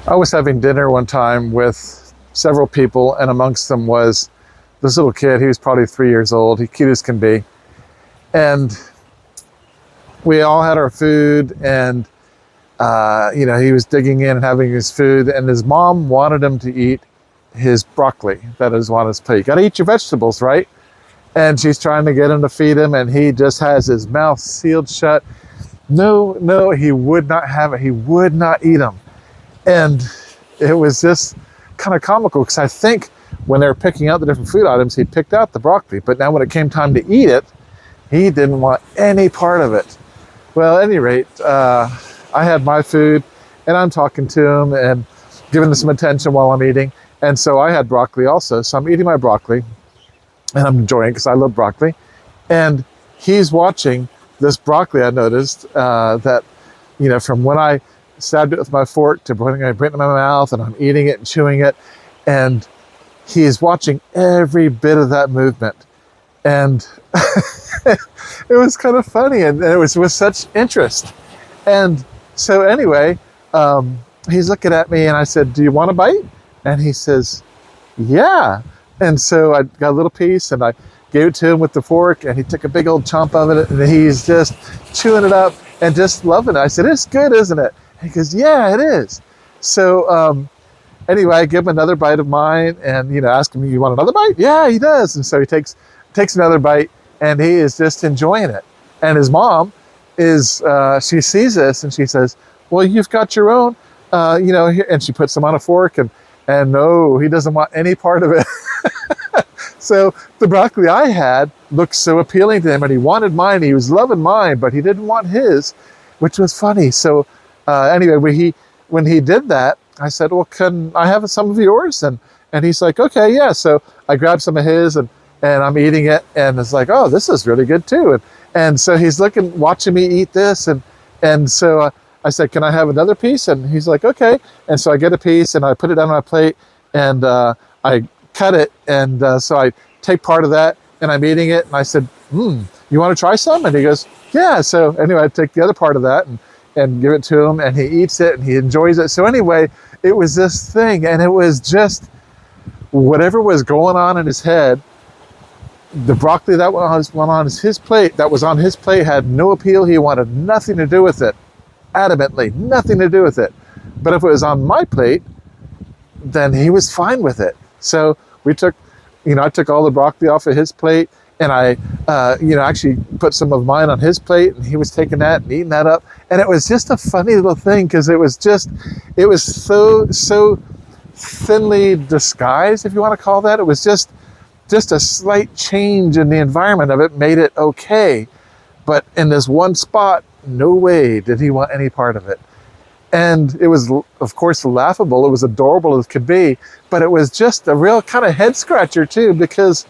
I was having dinner one time with several people, and amongst them was this little kid. He was probably 3 years old. He cute as can be. And we all had our food, and he was digging in and having his food, and his mom wanted him to eat his broccoli that is on his plate. You got to eat your vegetables, right? And she's trying to get him to feed him, and he just has his mouth sealed shut. No, he would not have it. He would not eat them. And it was just kind of comical, because I think when they were picking out the different food items, he picked out the broccoli, but now when it came time to eat it, he didn't want any part of it. Well, at any rate, I had my food, and I'm talking to him and giving him some attention while I'm eating. And so I had broccoli also. So I'm eating my broccoli, and I'm enjoying it because I love broccoli. And he's watching this broccoli. I noticed that, from when I stabbed it with my fork to putting it in my mouth, and I'm eating it and chewing it, and he is watching every bit of that movement. And it was kind of funny, and it was with such interest. And so anyway, he's looking at me, and I said, "Do you want a bite?" And he says, "Yeah." And so I got a little piece, and I gave it to him with the fork, and he took a big old chomp of it, and he's just chewing it up and just loving it. I said, "It's good, isn't it?" And he goes, "Yeah, it is." So anyway, I give him another bite of mine, and ask him, "You want another bite?" Yeah, he does. And so he takes another bite, and he is just enjoying it. And his mom is, she sees this, and she says, "Well, you've got your own, here," and she puts them on a fork, and no, he doesn't want any part of it. So the broccoli I had looked so appealing to him, and he wanted mine. He was loving mine, but he didn't want his, which was funny. So anyway, when he did that, I said, "Well, can I have some of yours?" And he's like, "Okay, yeah." So I grabbed some of his, and I'm eating it, and it's like, "Oh, this is really good too." And so he's watching me eat this, and so I said, "Can I have another piece?" And he's like, "Okay." And so I get a piece, and I put it on my plate, and I cut it, and so I take part of that, and I'm eating it, and I said, "You want to try some?" And he goes, "Yeah." So anyway, I take the other part of that and give it to him, and he eats it, and he enjoys it. So anyway, it was this thing, and it was just whatever was going on in his head. The broccoli that was on his plate had no appeal. He wanted nothing to do with it, adamantly, nothing to do with it. But if it was on my plate, then he was fine with it. So I took all the broccoli off of his plate, and I, actually put some of mine on his plate, and he was taking that and eating that up. And it was just a funny little thing, because it was so thinly disguised, if you want to call that. It was just a slight change in the environment of it made it okay. But in this one spot, no way did he want any part of it. And it was, of course, laughable. It was adorable as could be, but it was just a real kind of head scratcher too, because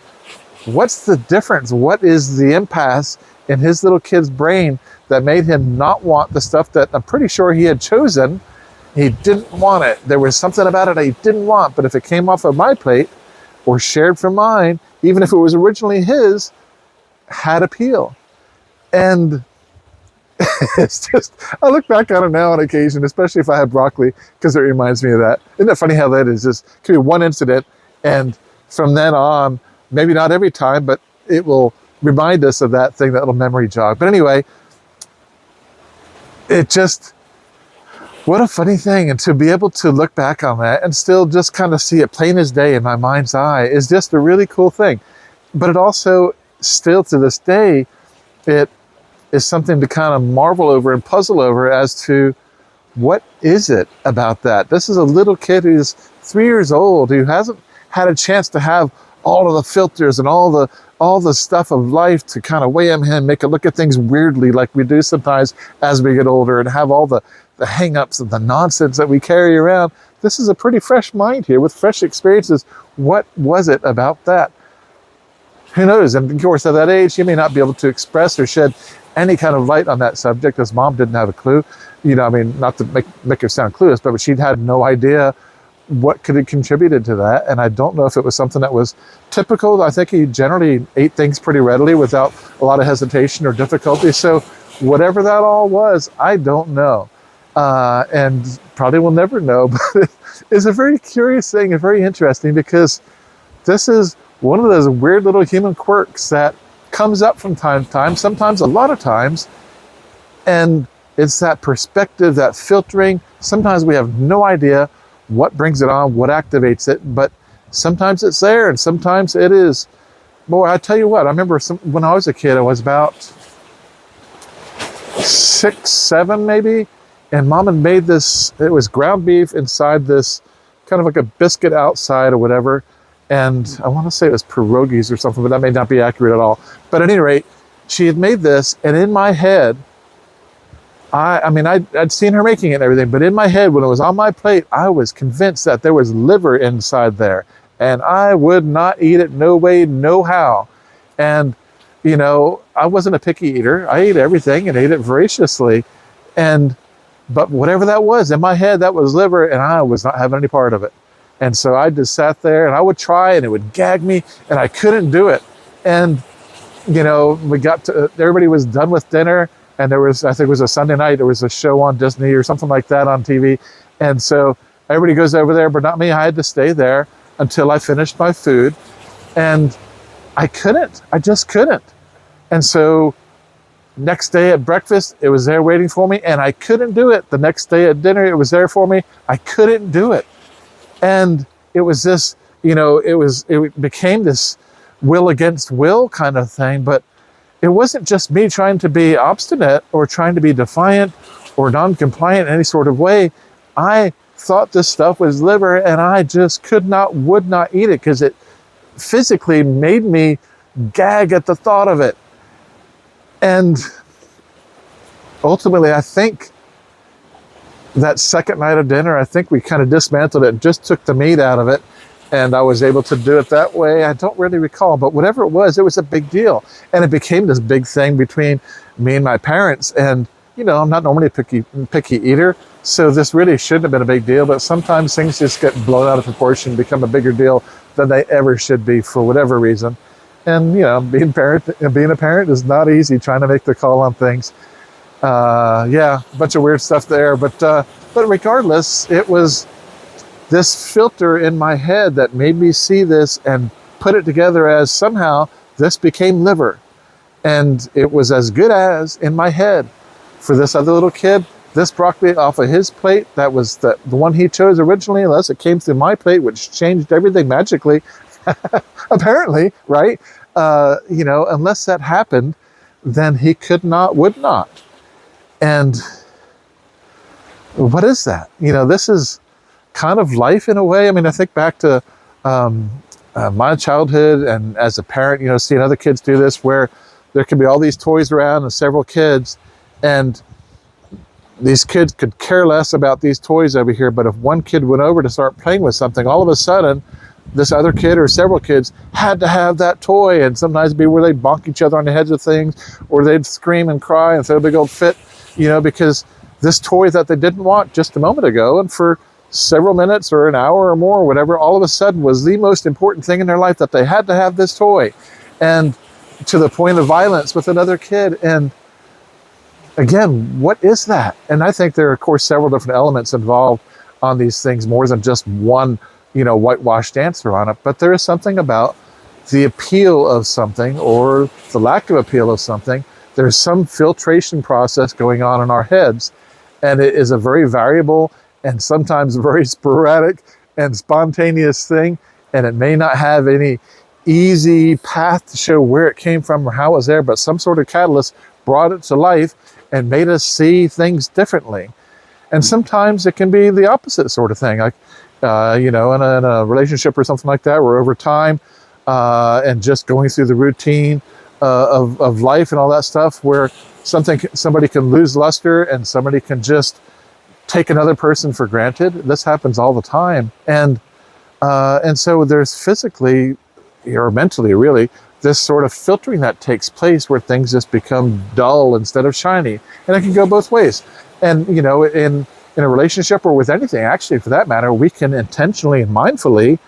what's the difference? What is the impasse in his little kid's brain that made him not want the stuff that I'm pretty sure he had chosen? He didn't want it. There was something about it he didn't want, but if it came off of my plate or shared from mine, even if it was originally his, had appeal. And it's just, I look back on it now on occasion, especially if I have broccoli, because it reminds me of that. Isn't it funny how that is? Just could be one incident, and from then on, maybe not every time, but it will remind us of that thing, that little memory jog. But anyway, what a funny thing. And to be able to look back on that and still just kind of see it plain as day in my mind's eye is just a really cool thing. But it also, still to this day, it is something to kind of marvel over and puzzle over as to what is it about that. This is a little kid who's 3 years old, who hasn't had a chance to have all of the filters and all the stuff of life to kind of weigh him in, make it look at things weirdly like we do sometimes as we get older, and have all the hang-ups and the nonsense that we carry around. This is a pretty fresh mind here with fresh experiences. What was it about that? Who knows? And of course, at that age, you may not be able to express or shed any kind of light on that subject. His mom didn't have a clue. Not to make her sound clueless, but she'd had no idea what could have contributed to that. And I don't know if it was something that was typical. I think he generally ate things pretty readily without a lot of hesitation or difficulty. So whatever that all was, I don't know. and probably will never know, but it's a very curious thing and very interesting, because this is one of those weird little human quirks that comes up from time to time, sometimes a lot of times, and it's that perspective, that filtering. Sometimes we have no idea what brings it on, what activates it, but sometimes it's there and sometimes it is. Boy, I tell you what, I remember when I was a kid, I was about 6, 7 maybe, and Mom had made this, it was ground beef inside this kind of like a biscuit outside or whatever, and I want to say it was pierogies or something, but that may not be accurate at all. But at any rate, she had made this, and in my head, I'd seen her making it and everything, but in my head, when it was on my plate, I was convinced that there was liver inside there, and I would not eat it, no way, no how. And, you know, I wasn't a picky eater. I ate everything and ate it voraciously. But whatever that was, in my head, that was liver, and I was not having any part of it. And so I just sat there, and I would try, and it would gag me, and I couldn't do it. And, you know, everybody was done with dinner, and there was, I think it was a Sunday night, there was a show on Disney or something like that on TV. And so everybody goes over there, but not me. I had to stay there until I finished my food. And I just couldn't. And so next day at breakfast, it was there waiting for me, and I couldn't do it. The next day at dinner, it was there for me. I couldn't do it. And it was this, you know, it became this will against will kind of thing, but it wasn't just me trying to be obstinate or trying to be defiant or non-compliant in any sort of way. I thought this stuff was liver, and I just would not eat it, because it physically made me gag at the thought of it. And ultimately, I think that second night of dinner, I think we kind of dismantled it and just took the meat out of it. And I was able to do it that way. I don't really recall, but whatever it was a big deal. And it became this big thing between me and my parents. And, you know, I'm not normally a picky eater, so this really shouldn't have been a big deal. But sometimes things just get blown out of proportion, become a bigger deal than they ever should be for whatever reason. And, you know, being a parent is not easy, trying to make the call on things. Yeah, a bunch of weird stuff there. But regardless, it was this filter in my head that made me see this and put it together as somehow this became liver. And it was as good as, in my head, for this other little kid, this broccoli off of his plate, that was the one he chose originally, unless it came through my plate, which changed everything magically, apparently, right? You know, unless that happened, then he would not. And what is that? You know, this is kind of life in a way. I mean, I think back to my childhood, and as a parent, you know, seeing other kids do this, where there could be all these toys around and several kids, and these kids could care less about these toys over here, but if one kid went over to start playing with something, all of a sudden, this other kid or several kids had to have that toy. And sometimes it'd be where they'd bonk each other on the heads with things, or they'd scream and cry and throw a big old fit, you know, because this toy that they didn't want just a moment ago, and for several minutes or an hour or more or whatever, all of a sudden was the most important thing in their life, that they had to have this toy, and to the point of violence with another kid. And again, what is that? And I think there are, of course, several different elements involved on these things, more than just one, you know, whitewashed answer on it. But there is something about the appeal of something, or the lack of appeal of something. There's some filtration process going on in our heads, and it is a very variable and sometimes very sporadic and spontaneous thing. And it may not have any easy path to show where it came from or how it was there, but some sort of catalyst brought it to life and made us see things differently. And sometimes it can be the opposite sort of thing, like, you know, in a relationship or something like that, where over time and just going through the routine of life and all that stuff, where somebody can lose luster and somebody can just take another person for granted. This happens all the time. And so there's physically, or mentally really, this sort of filtering that takes place, where things just become dull instead of shiny. And it can go both ways. And, you know, in a relationship, or with anything, actually, for that matter, we can intentionally and mindfully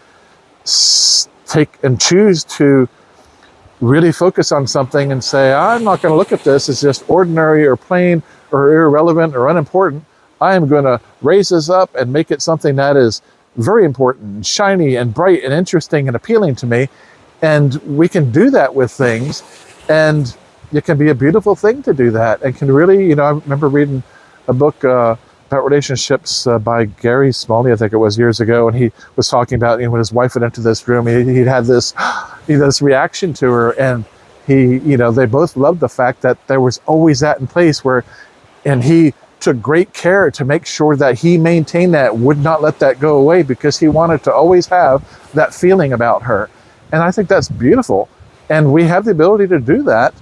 take and choose to really focus on something and say, I'm not going to look at this as just ordinary or plain or irrelevant or unimportant. I am going to raise this up and make it something that is very important, and shiny and bright and interesting and appealing to me. And we can do that with things, and it can be a beautiful thing to do that, and can really, I remember reading a book about relationships by Gary Smalley, I think it was, years ago, and he was talking about, when his wife went into this room, he'd had this reaction to her, and they both loved the fact that there was always that in place and he took great care to make sure that he maintained that, would not let that go away, because he wanted to always have that feeling about her. And I think that's beautiful. And we have the ability to do that,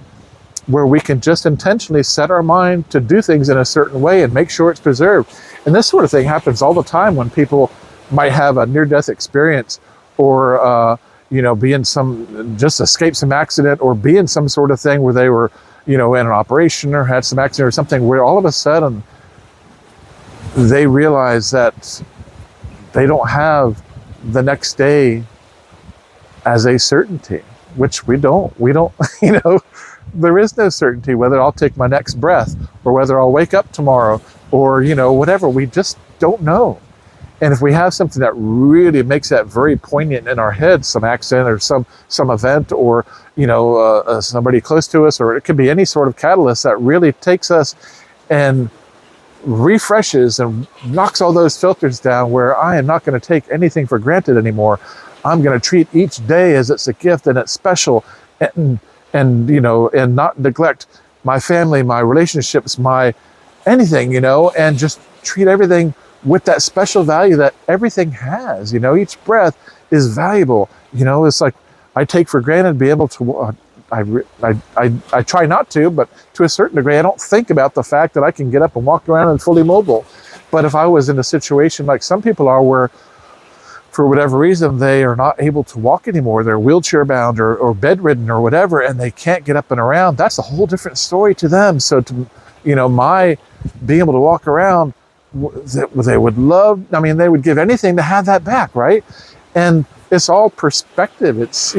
where we can just intentionally set our mind to do things in a certain way and make sure it's preserved. And this sort of thing happens all the time when people might have a near-death experience, or be in just escape some accident, or be in some sort of thing where they were, in an operation or had some accident or something, where all of a sudden they realize that they don't have the next day as a certainty, which we don't, there is no certainty whether I'll take my next breath, or whether I'll wake up tomorrow, or, whatever. We just don't know. And if we have something that really makes that very poignant in our head, some accident or some event, or, somebody close to us, or it could be any sort of catalyst that really takes us and refreshes and knocks all those filters down, where I am not going to take anything for granted anymore. I'm going to treat each day as it's a gift and it's special, and not neglect my family, my relationships, my anything, and just treat everything with that special value that everything has. Each breath is valuable. It's like I take for granted be able to, I try not to, but to a certain degree, I don't think about the fact that I can get up and walk around and fully mobile. But if I was in a situation like some people are, where for whatever reason they are not able to walk anymore, they're wheelchair bound or bedridden or whatever, and they can't get up and around, that's a whole different story to them. So my being able to walk around, they would love, they would give anything to have that back, right? And it's all perspective. It's,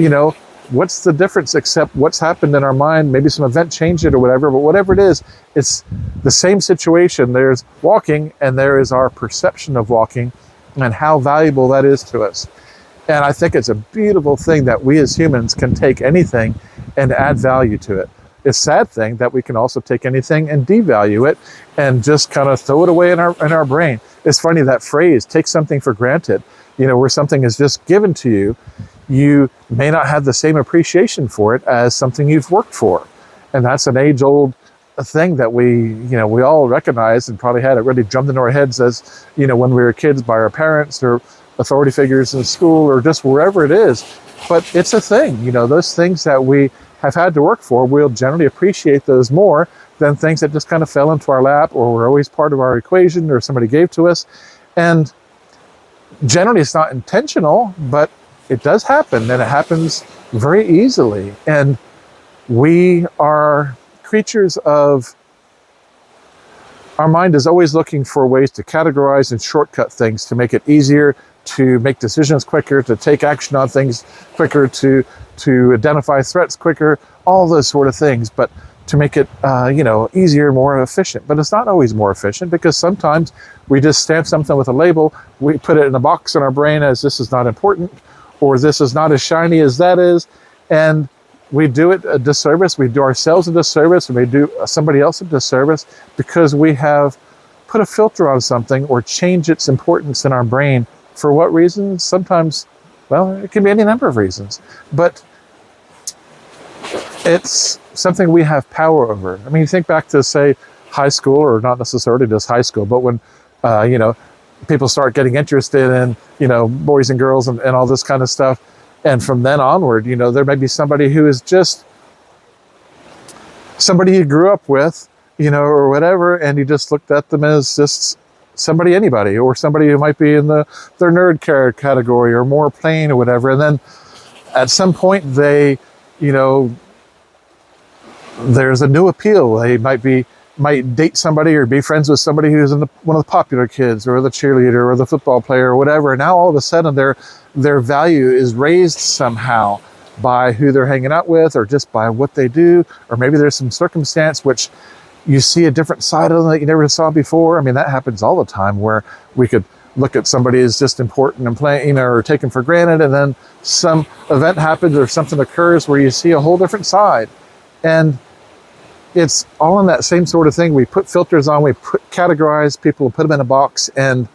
what's the difference except what's happened in our mind? Maybe some event changed it or whatever, but whatever it is, it's the same situation. There's walking, and there is our perception of walking and how valuable that is to us. And I think it's a beautiful thing that we as humans can take anything and add value to it. It's a sad thing that we can also take anything and devalue it and just kind of throw it away in our brain. It's funny, that phrase, take something for granted, where something is just given to you, you may not have the same appreciation for it as something you've worked for. And that's an age-old thing that we all recognize, and probably had it really drummed into our heads as, when we were kids, by our parents or authority figures in school or just wherever it is. But it's a thing, those things that we have had to work for, we'll generally appreciate those more than things that just kind of fell into our lap, or were always part of our equation, or somebody gave to us. And generally it's not intentional, but it does happen, and it happens very easily. And we are creatures of, our mind is always looking for ways to categorize and shortcut things, to make it easier, to make decisions quicker, to take action on things quicker, to identify threats quicker, all those sort of things, but to make it easier, more efficient. But it's not always more efficient, because sometimes we just stamp something with a label, we put it in a box in our brain as this is not important, or this is not as shiny as that is, and we do it a disservice, we do ourselves a disservice, and we do somebody else a disservice, because we have put a filter on something or change its importance in our brain. For what reasons? Sometimes, well, it can be any number of reasons, but it's something we have power over. You think back to, say, high school, or not necessarily just high school, but when, people start getting interested in, boys and girls and all this kind of stuff. And from then onward, there may be somebody who is just somebody you grew up with, or whatever, and you just looked at them as just somebody, anybody, or somebody who might be in their nerd category, or more plain, or whatever. And then at some point they, there's a new appeal. They might date somebody or be friends with somebody who's one of the popular kids, or the cheerleader, or the football player, or whatever. And now all of a sudden their value is raised somehow by who they're hanging out with, or just by what they do, or maybe there's some circumstance which, you see a different side of them that you never saw before. I mean, that happens all the time, where we could look at somebody as just important and plain, or taken for granted, and then some event happens or something occurs where you see a whole different side. And it's all in that same sort of thing. We put filters on, we categorize people, put them in a box, and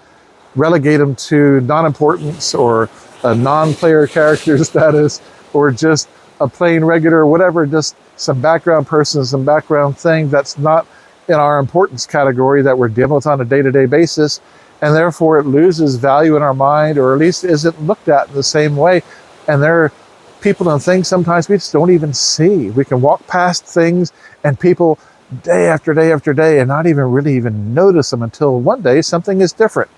relegate them to non-importance, or a non-player character status, or just a plain regular, whatever, just some background person, some background thing that's not in our importance category that we're dealing with on a day-to-day basis. And therefore it loses value in our mind, or at least isn't looked at in the same way. And there are people and things sometimes we just don't even see. We can walk past things and people day after day after day and not even really even notice them until one day something is different.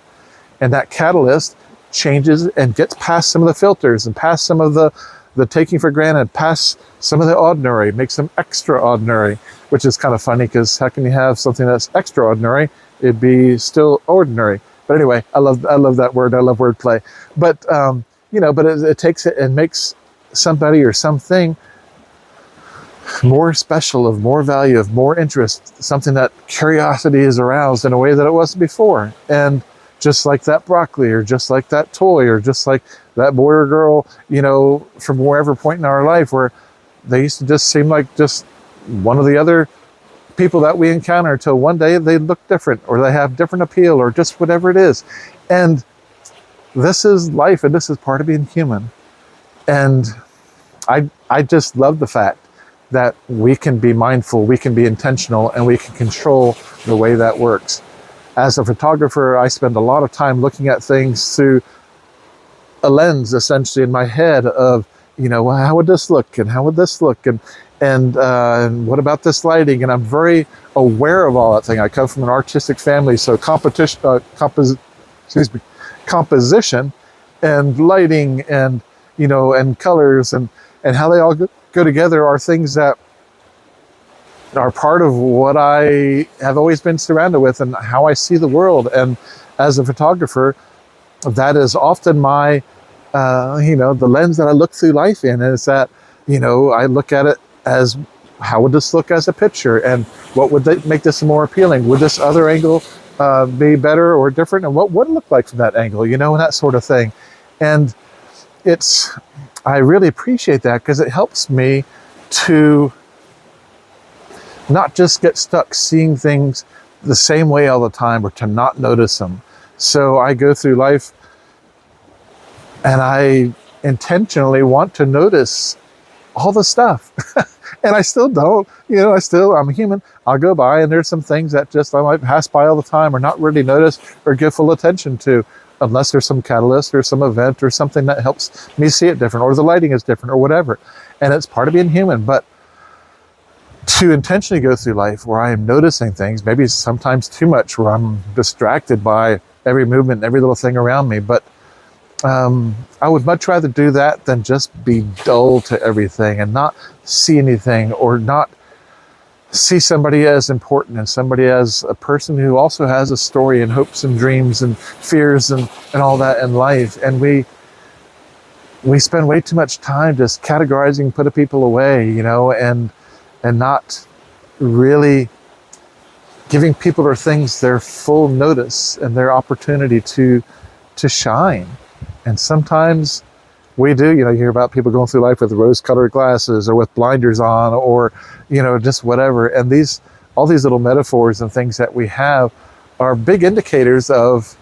And that catalyst changes and gets past some of the filters and past some of the taking for granted, past some of the ordinary, makes them extraordinary, which is kind of funny, because how can you have something that's extraordinary? It'd be still ordinary. But anyway, I love that word. I love wordplay. But but it takes it and makes somebody or something more special, of more value, of more interest, something that curiosity is aroused in a way that it wasn't before. And just like that broccoli, or just like that toy, or just like that boy or girl, from wherever point in our life, where they used to just seem like just one of the other people that we encounter, till one day they look different, or they have different appeal, or just whatever it is. And this is life, and this is part of being human. And I just love the fact that we can be mindful, we can be intentional, and we can control the way that works. As a photographer, I spend a lot of time looking at things through a lens, essentially, in my head of, well, how would this look, and how would this look, and what about this lighting? And I'm very aware of all that thing. I come from an artistic family, so composition and lighting and and colors and how they all go together are things that are part of what I have always been surrounded with, and how I see the world. And as a photographer, that is often my the lens that I look through life in, is that I look at it as, how would this look as a picture, and what would make this more appealing? Would this other angle be better or different, and what would it look like from that angle, and that sort of thing. And I really appreciate that, because it helps me to not just get stuck seeing things the same way all the time, or to not notice them. So I go through life and I intentionally want to notice all the stuff. And I still don't, I'm human. I'll go by and there's some things that just I might pass by all the time, or not really notice or give full attention to, unless there's some catalyst or some event or something that helps me see it different, or the lighting is different, or whatever. And it's part of being human. But to intentionally go through life where I am noticing things, maybe sometimes too much, where I'm distracted by every movement and every little thing around me. But I would much rather do that than just be dull to everything and not see anything, or not see somebody as important, and somebody as a person who also has a story and hopes and dreams and fears and all that in life. And we spend way too much time just categorizing, putting people away, and not really giving people or things their full notice and their opportunity to shine. And sometimes we do, you hear about people going through life with rose-colored glasses, or with blinders on, or, just whatever. And all these little metaphors and things that we have are big indicators of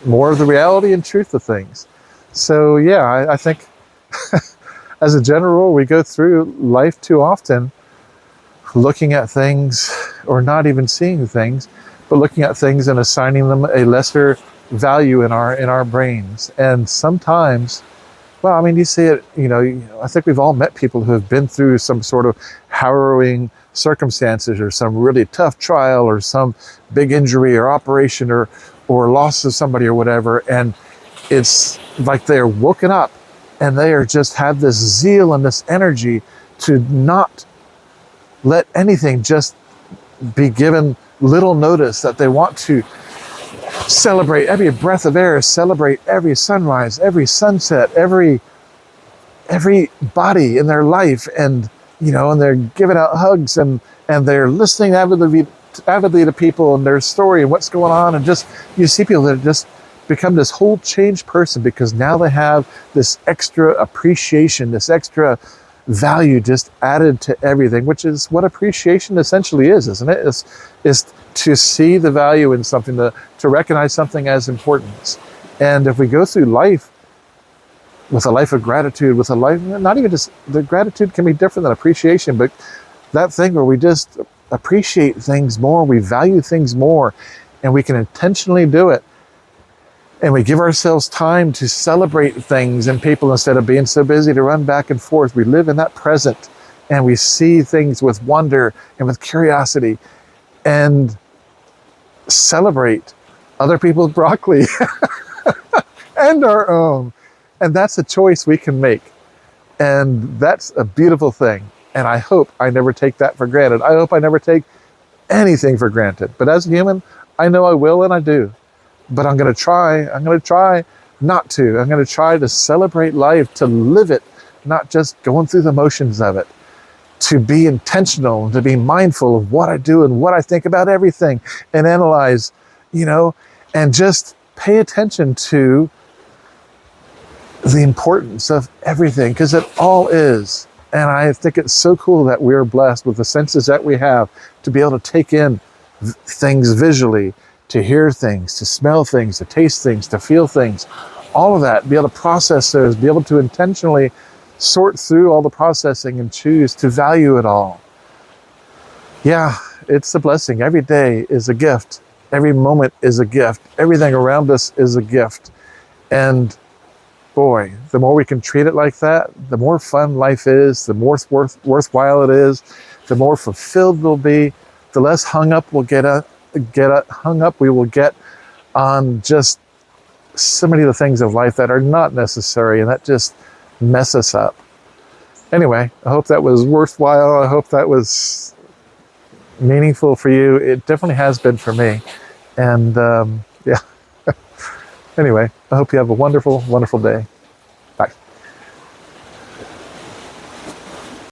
more of the reality and truth of things. So yeah, I think as a general rule, we go through life too often looking at things, or not even seeing things, but looking at things and assigning them a lesser value in our brains. And sometimes, you see it, I think we've all met people who have been through some sort of harrowing circumstances, or some really tough trial, or some big injury or operation, or loss of somebody, or whatever. And it's like they're woken up, and they are just have this zeal and this energy to not let anything just be given little notice, that they want to celebrate every breath of air, celebrate every sunrise, every sunset, every body in their life, and and they're giving out hugs, and they're listening avidly to people and their story and what's going on. And just, you see people that just become this whole changed person because now they have this extra appreciation, this extra value just added to everything, which is what appreciation essentially is, isn't it? Is to see the value in something, to recognize something as importance. And if we go through life with a life of gratitude, with a life, not even just, the gratitude can be different than appreciation, but that thing where we just appreciate things more, we value things more, and we can intentionally do it. And we give ourselves time to celebrate things and people instead of being so busy to run back and forth. We live in that present, and we see things with wonder and with curiosity and celebrate other people's broccoli and our own. And that's a choice we can make. And that's a beautiful thing. And I hope I never take that for granted. I hope I never take anything for granted. But as a human, I know I will, and I do. But I'm going to try not to. I'm going to try to celebrate life, to live it, not just going through the motions of it. To be intentional, to be mindful of what I do and what I think about everything, and analyze, and just pay attention to the importance of everything, because it all is. And I think it's so cool that we're blessed with the senses that we have to be able to take in things visually, to hear things, to smell things, to taste things, to feel things, all of that, be able to process those, be able to intentionally sort through all the processing and choose to value it all. Yeah, it's a blessing. Every day is a gift. Every moment is a gift. Everything around us is a gift. And boy, the more we can treat it like that, the more fun life is, the more worthwhile it is, the more fulfilled we'll be, the less hung up we will get on just so many of the things of life that are not necessary, and that just mess us up. Anyway, I hope that was worthwhile. I hope that was meaningful for you. It definitely has been for me. And yeah. Anyway, I hope you have a wonderful, wonderful day.